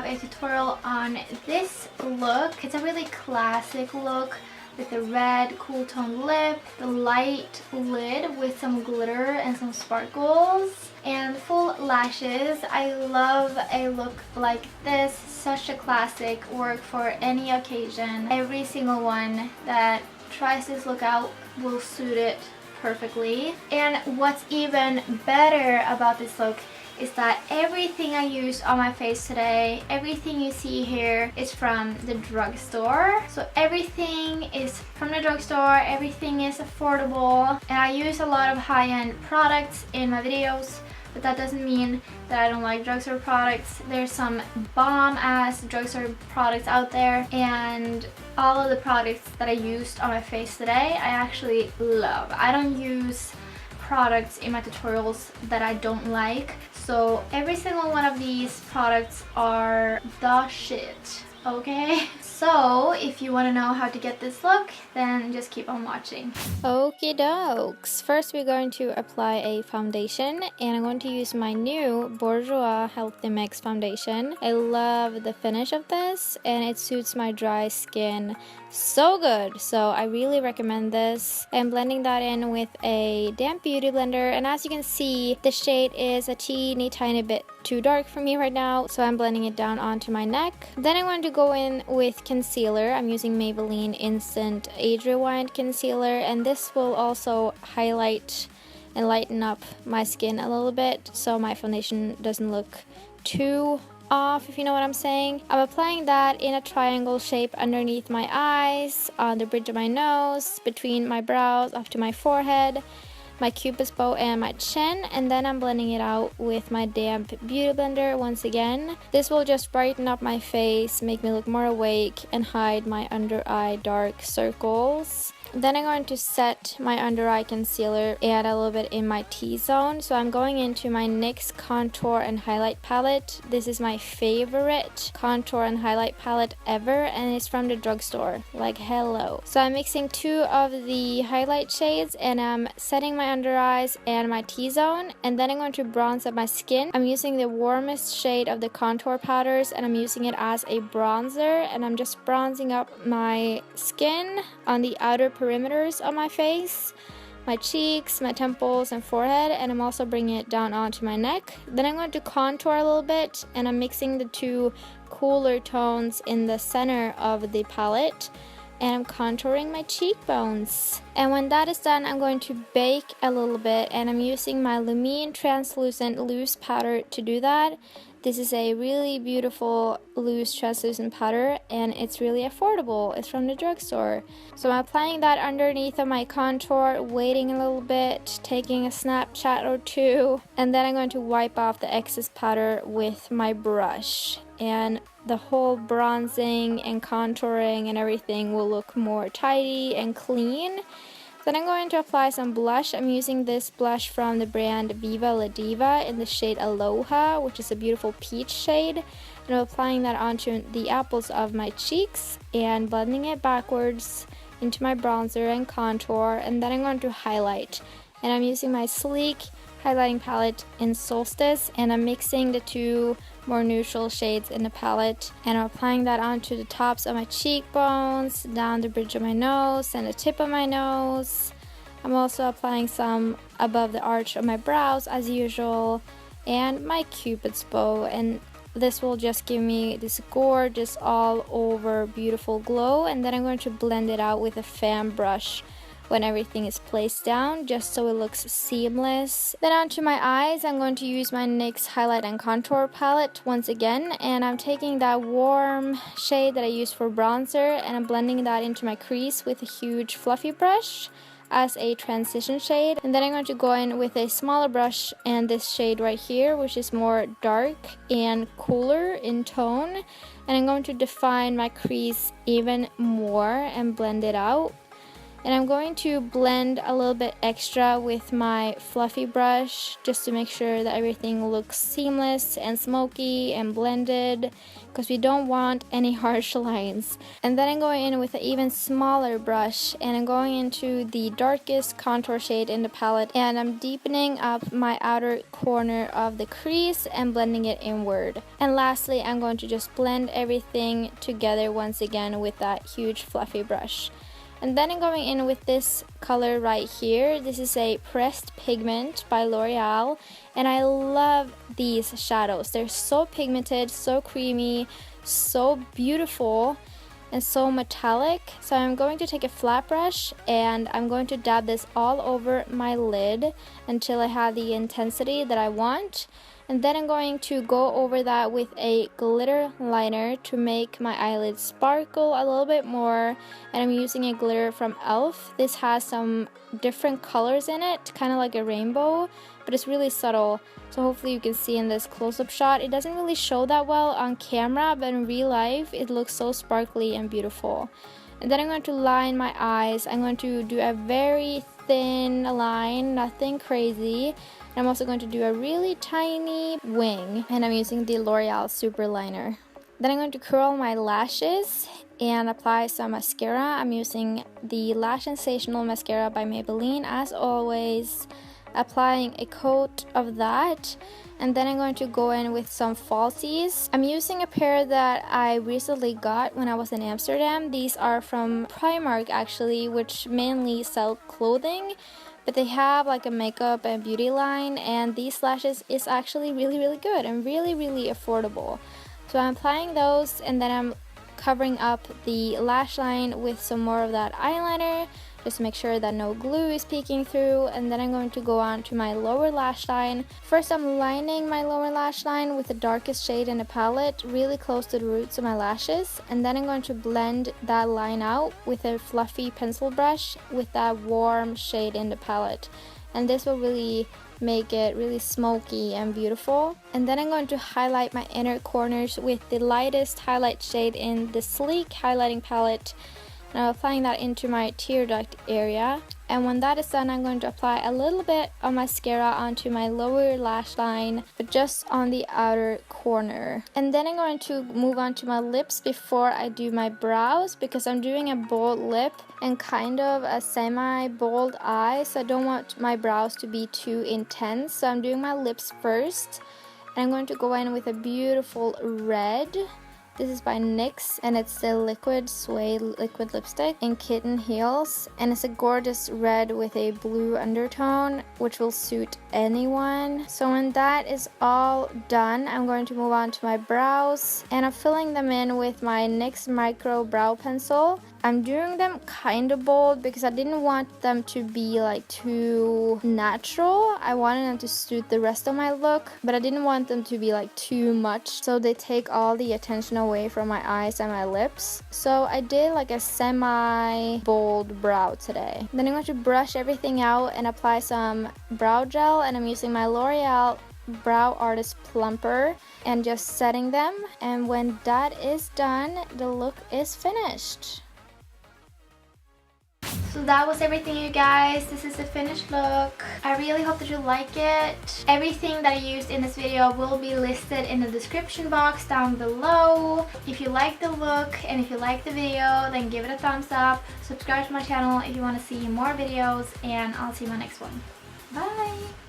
have a tutorial on this look. It's a really classic look with the red cool tone lip, the light lid with some glitter and some sparkles, and full lashes. I love a look like this. Such a classic, work for any occasion. Every single one that tries this look out will suit it perfectly. And what's even better about this look is that everything I used on my face today, everything you see here is from the drugstore. So everything is from the drugstore, everything is affordable, and I use a lot of high-end products in my videos, but that doesn't mean that I don't like drugstore products. There's some bomb-ass drugstore products out there, and all of the products that I used on my face today, I actually love. I don't use products in my tutorials that I don't like. So every single one of these products are the shit, okay? So if you want to know how to get this look, then just keep on watching. Okie dokes. First we're going to apply a foundation, and I'm going to use my new Bourjois Healthy Mix foundation. I love the finish of this, and it suits my dry skin so good, so I really recommend this. I'm blending that in with a damp beauty blender, and as you can see, the shade is a teeny tiny bit too dark for me right now, so I'm blending it down onto my neck. Then I'm going to go in with concealer. I'm using Maybelline Instant Age Rewind concealer, and this will also highlight and lighten up my skin a little bit so my foundation doesn't look too off, if you know what I'm saying. I'm applying that in a triangle shape underneath my eyes, on the bridge of my nose, between my brows, up to my forehead, my cupid's bow, and my chin, and then I'm blending it out with my damp beauty blender once again. This will just brighten up my face, make me look more awake, and hide my under eye dark circles. Then I'm going to set my under eye concealer, add a little bit in my T-zone. So I'm going into my NYX contour and highlight palette. This is my favorite contour and highlight palette ever, and it's from the drugstore. Like, hello. So I'm mixing two of the highlight shades, and I'm setting my under eyes and my T-zone, and then I'm going to bronze up my skin. I'm using the warmest shade of the contour powders, and I'm using it as a bronzer, and I'm just bronzing up my skin on the outer perimeters of my face, my cheeks, my temples, and forehead, and I'm also bringing it down onto my neck. Then I'm going to contour a little bit, and I'm mixing the two cooler tones in the center of the palette, and I'm contouring my cheekbones. And when that is done, I'm going to bake a little bit, and I'm using my Lumine Translucent Loose Powder to do that. This is a really beautiful loose translucent powder, and it's really affordable. It's from the drugstore. So I'm applying that underneath of my contour, waiting a little bit, taking a Snapchat or two, and then I'm going to wipe off the excess powder with my brush. And the whole bronzing and contouring and everything will look more tidy and clean. Then I'm going to apply some blush. I'm using this blush from the brand Viva La Diva in the shade Aloha, which is a beautiful peach shade. And I'm applying that onto the apples of my cheeks and blending it backwards into my bronzer and contour. And then I'm going to highlight. And I'm using my sleek highlighting palette in Solstice, and I'm mixing the two more neutral shades in the palette, and I'm applying that onto the tops of my cheekbones, down the bridge of my nose and the tip of my nose. I'm also applying some above the arch of my brows as usual, and my cupid's bow, and this will just give me this gorgeous all over beautiful glow. And then I'm going to blend it out with a fan brush when everything is placed down, just so it looks seamless. Then onto my eyes, I'm going to use my NYX Highlight and Contour palette once again, and I'm taking that warm shade that I used for bronzer, and I'm blending that into my crease with a huge fluffy brush as a transition shade. And then I'm going to go in with a smaller brush and this shade right here, which is more dark and cooler in tone, and I'm going to define my crease even more and blend it out. And I'm going to blend a little bit extra with my fluffy brush just to make sure that everything looks seamless and smoky and blended, because we don't want any harsh lines. And then I'm going in with an even smaller brush, and I'm going into the darkest contour shade in the palette, and I'm deepening up my outer corner of the crease and blending it inward. And lastly, I'm going to just blend everything together once again with that huge fluffy brush. And then I'm going in with this color right here. This is a Pressed Pigment by L'Oreal, and I love these shadows. They're so pigmented, so creamy, so beautiful, and so metallic. So I'm going to take a flat brush and I'm going to dab this all over my lid until I have the intensity that I want. And then I'm going to go over that with a glitter liner to make my eyelids sparkle a little bit more. And I'm using a glitter from e.l.f. This has some different colors in it, kind of like a rainbow, but it's really subtle. So hopefully you can see in this close-up shot. It doesn't really show that well on camera, but in real life it looks so sparkly and beautiful. And then I'm going to line my eyes. I'm going to do a very thin line, nothing crazy. I'm also going to do a really tiny wing, and I'm using the L'Oreal Super Liner. Then I'm going to curl my lashes and apply some mascara. I'm using the Lash Sensational Mascara by Maybelline as always, applying a coat of that. And then I'm going to go in with some falsies. I'm using a pair that I recently got when I was in Amsterdam. These are from Primark actually, which mainly sell clothing, but they have like a makeup and beauty line, and these lashes is actually really good and really affordable. So I'm applying those, and then I'm covering up the lash line with some more of that eyeliner just to make sure that no glue is peeking through. And then I'm going to go on to my lower lash line. First, I'm lining my lower lash line with the darkest shade in the palette, really close to the roots of my lashes. And then I'm going to blend that line out with a fluffy pencil brush with that warm shade in the palette. And this will really make it really smoky and beautiful. And then I'm going to highlight my inner corners with the lightest highlight shade in the Sleek highlighting palette. And I'm applying that into my tear duct area. And when that is done, I'm going to apply a little bit of mascara onto my lower lash line, but just on the outer corner. And then I'm going to move on to my lips before I do my brows, because I'm doing a bold lip and kind of a semi-bold eye, so I don't want my brows to be too intense. So I'm doing my lips first, and I'm going to go in with a beautiful red. This is by NYX, and it's the Liquid Suede liquid lipstick in Kitten Heels, and it's a gorgeous red with a blue undertone, which will suit anyone. So when that is all done, I'm going to move on to my brows, and I'm filling them in with my NYX Micro Brow Pencil. I'm doing them kind of bold because I didn't want them to be like too natural. I wanted them to suit the rest of my look, but I didn't want them to be like too much, so they take all the attention away from my eyes and my lips. So I did like a semi-bold brow today. Then I'm going to brush everything out and apply some brow gel, and I'm using my L'Oreal Brow Artist Plumper and just setting them. And when that is done, the look is finished. So that was everything, you guys. This is the finished look. I really hope that you like it. Everything that I used in this video will be listed in the description box down below. If you like the look and if you like the video, then give it a thumbs up. Subscribe to my channel if you want to see more videos, and I'll see you in my next one. Bye!